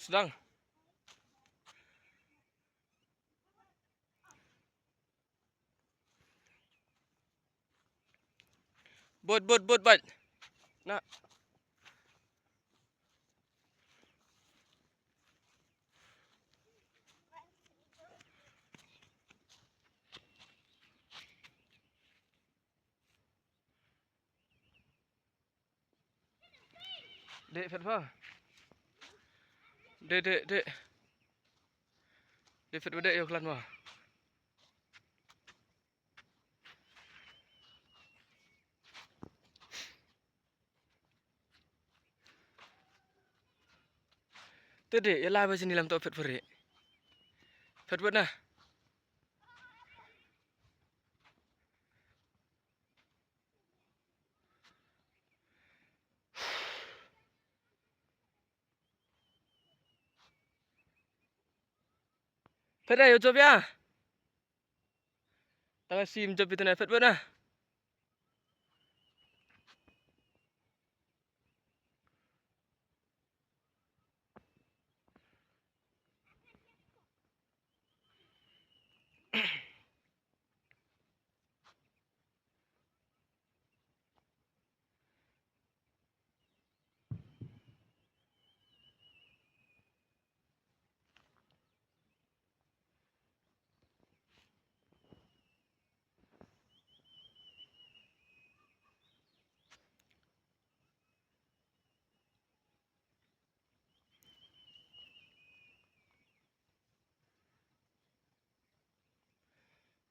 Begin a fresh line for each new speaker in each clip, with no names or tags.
Sedang. Bot. Nak. Dek, fet apa? Dek. Dek, fet bedek yo kelan mah. Dek, ya lah sini lam tok fet ferek. Fet buat nah. Fet dah yo job ya. Tengah sim job itu nah fet buat nah.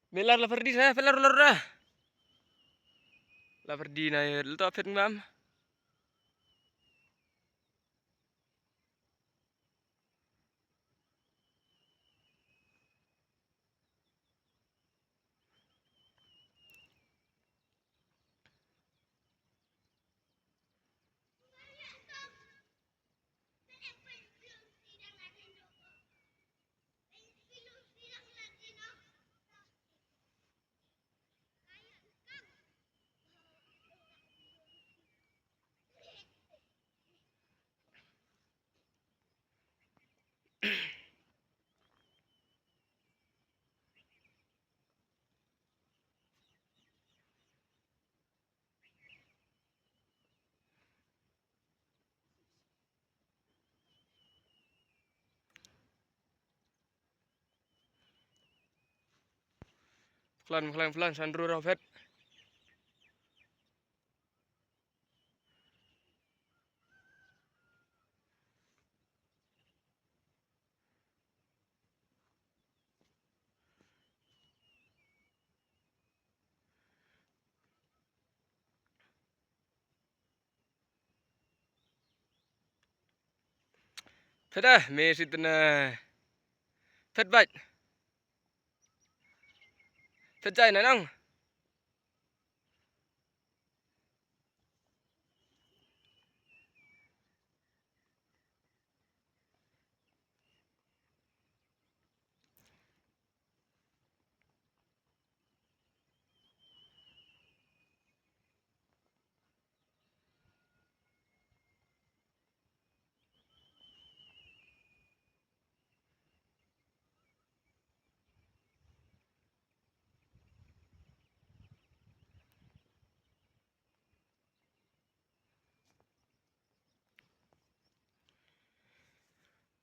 Melar lah Ferdi saya, felar ular dah. Lah Ferdi nah, lu tok fet ngam. Pelan, sandru rau fet. Fet dah, mes itu nah. Fet baik. Fet jai nah nang.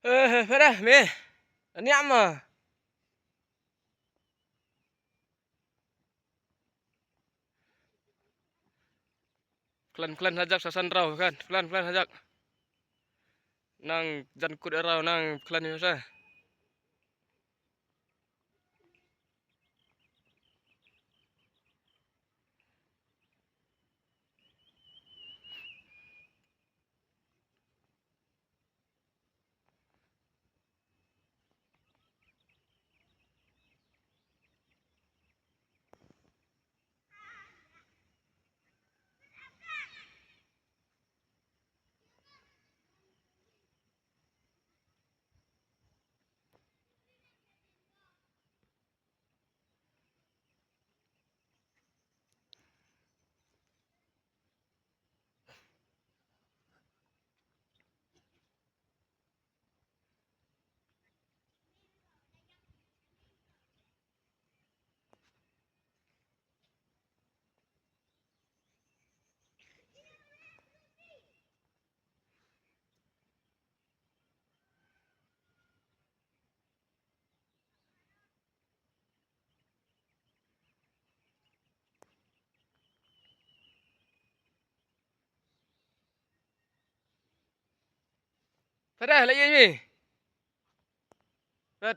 Fet dah, me. Ni ama. Kelan hajak sasan rau kan. Kelan hajak. Nang jan kut rau nang kelan ni sah. Dah lagi ni. Dah.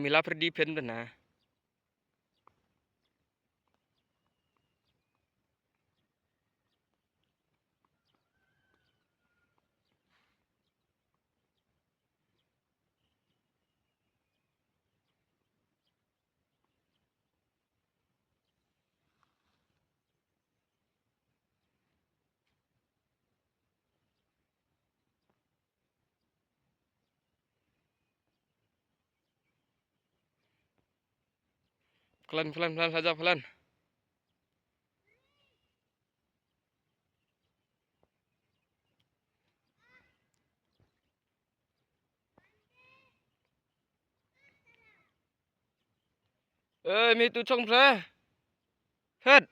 Mila perdi pen benar. Pelan saja pelan. Mi tu chong pra. Het.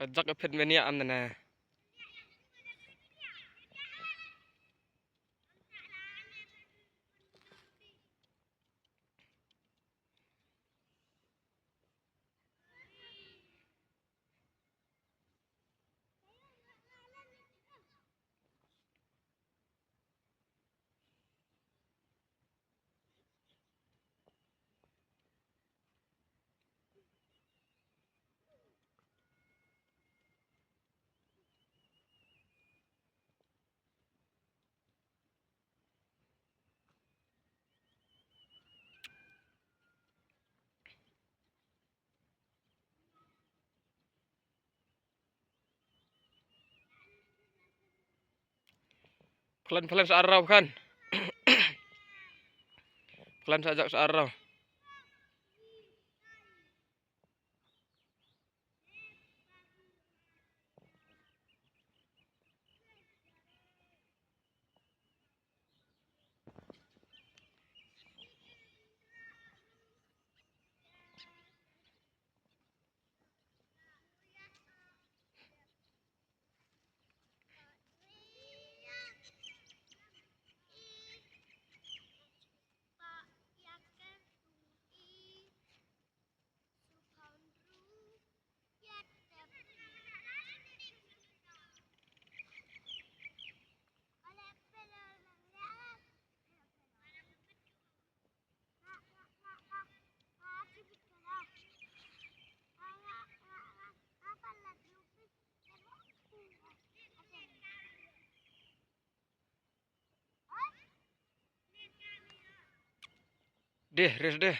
Ajak ke pen menia am na. Pelan searau kan. Pelan saja searau. Deh, res deh.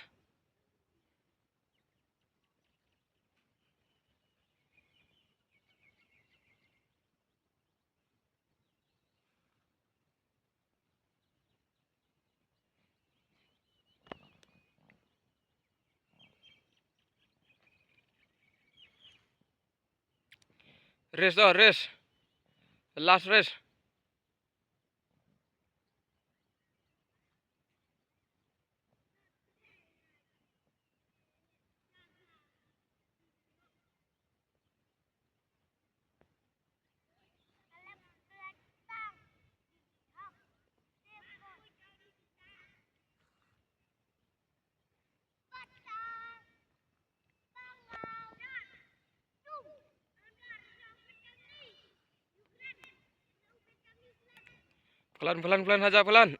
Res dah, res. Last res. Pelan pelan pelan saja pelan.